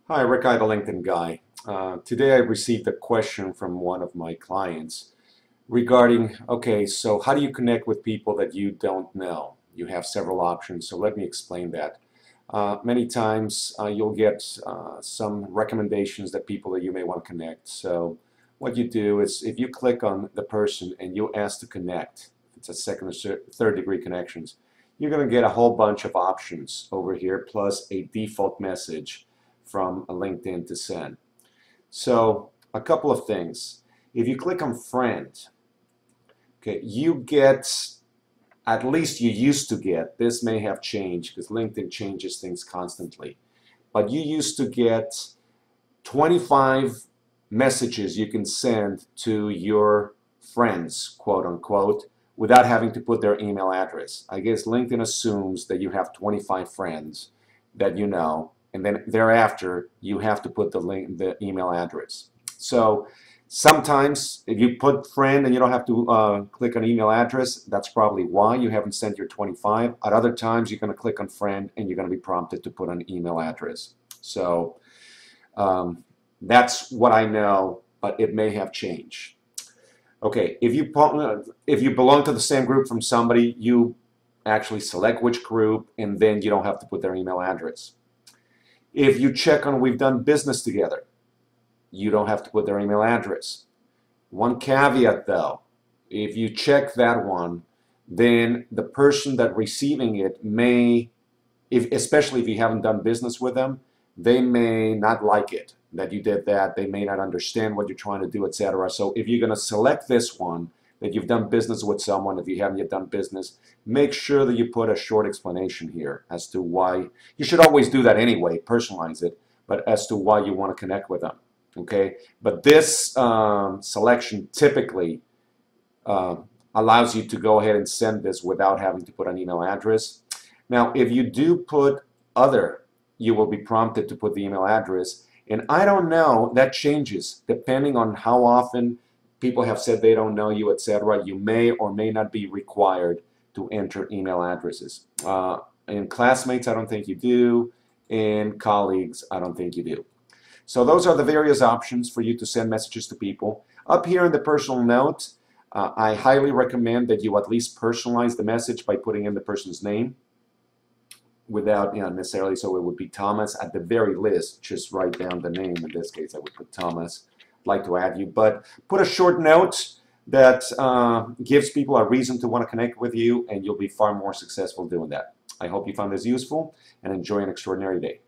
Hi, Rick I, the LinkedIn guy. Today I received a question from one of my clients regarding, okay, so how do you connect with people that you don't know? You have several options, so let me explain that. Many times you'll get some recommendations that people that you may want to connect. So what you do is if you click on the person and you ask to connect, if it's a second or third degree connections, you're going to get a whole bunch of options over here plus a default message from LinkedIn to send. So a couple of things. If you click on friend, okay, you get, at least you used to get, this may have changed because LinkedIn changes things constantly, but you used to get 25 messages you can send to your friends, quote unquote, without having to put their email address. I guess LinkedIn assumes that you have 25 friends that you know, and then thereafter you have to put the email address. So sometimes if you put friend and you don't have to click on email address, that's probably why you haven't sent your 25. At other times you're going to click on friend and you're going to be prompted to put an email address. So that's what I know, but it may have changed. Okay, if you belong to the same group from somebody, you actually select which group, and then you don't have to put their email address. If you check on we've done business together, you don't have to put their email address. One caveat though, if you check that one, then the person that receiving it may, especially if you haven't done business with them, they may not like it that you did that. They may not understand what you're trying to do, etc. So if you're going to select this one, that you've done business with someone, if you haven't yet done business, make sure that you put a short explanation here as to why. You should always do that anyway, personalize it, but as to why you want to connect with them. Okay, but this selection typically allows you to go ahead and send this without having to put an email address. Now, if you do put other, you will be prompted to put the email address. And I don't know, that changes depending on how often people have said they don't know you, etc. You may or may not be required to enter email addresses. In classmates, I don't think you do. In colleagues, I don't think you do. So those are the various options for you to send messages to people. Up here in the personal note, I highly recommend that you at least personalize the message by putting in the person's name without necessarily, so it would be Thomas. At the very least, just write down the name. In this case, I would put Thomas. I'd like to add you, but put a short note that gives people a reason to want to connect with you, and you'll be far more successful doing that. I hope you found this useful, and enjoy an extraordinary day.